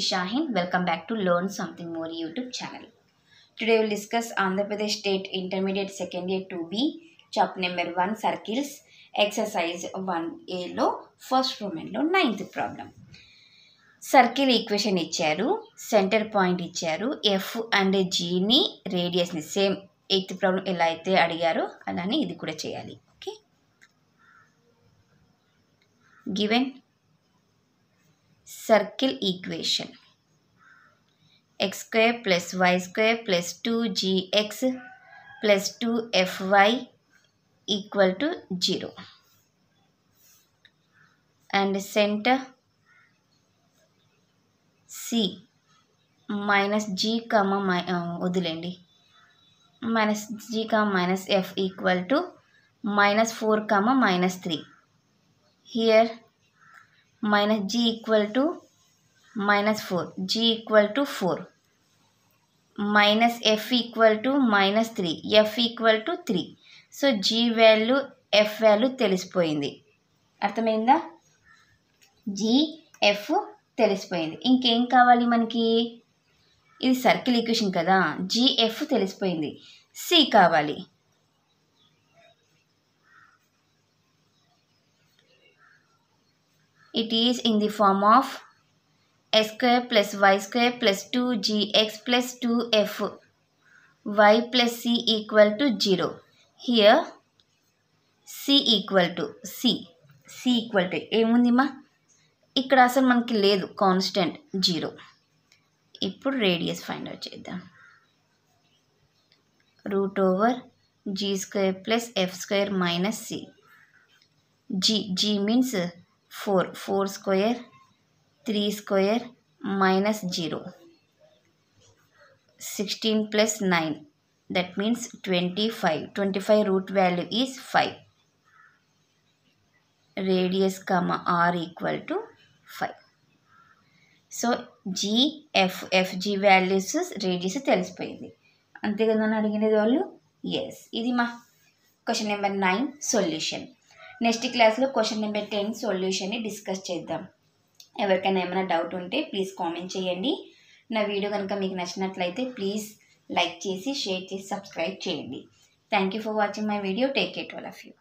is Shahin. Welcome back to Learn Something More YouTube channel. Today we will discuss Andhra Pradesh State Intermediate Second Year 2B, chapter number 1 Circles, exercise 1A లో first Roman లో 9th problem. Circle equation ఇచ్చారు, centre point ఇచ్చారు, F and జీని రేడియస్ని same 8th problem ఎలా అయితే అడిగారో అలానే ఇది కూడా చేయాలి. Okay, given circle equation x square plus y square plus 2gx plus 2fy equal to 0 and center C minus g comma వదిలేండి minus g comma minus f equal to minus 4 comma minus 3. Here minus g equal to minus 4, g equal to 4, minus f equal to minus 3, f equal to 3. So g value f value తెలిసిపోయింది. అర్థమైందా? g f తెలిసిపోయింది. ఇంకేం కావాలి మనకి? ఇది circle equation కదా, g f తెలిసిపోయింది, c కావాలి. It is in the form of x square plus y square plus 2gx plus 2fy plus c equal to 0. Here c equal to ఏముందిమా? ఇక్కడ అసలు మనకి లేదు, కాన్స్టెంట్ 0. ఇప్పుడు రేడియస్ ఫైండ్ అవుట్ చేద్దాం. Root over g square plus f square minus c. g means 4 square 3 square minus 0, 16 plus 9, that means 25 root value is 5, radius comma r equal to 5. So g values radius తెలిసిపోయింది. అంతే కదా నన్ను అడిగినది వాళ్ళు? Yes. ఇది మా question number 9 solution. Next క్లాస్లో question number 10 సొల్యూషన్ని discuss చేద్దాం. ఎవరికైనా ఏమైనా డౌట్ ఉంటే ప్లీజ్ కామెంట్ చేయండి. నా వీడియో కనుక మీకు నచ్చినట్లయితే ప్లీజ్ లైక్ చేసి, షేర్ చేసి, సబ్స్క్రైబ్ చేయండి. Thank you for watching my video. Take care all of you.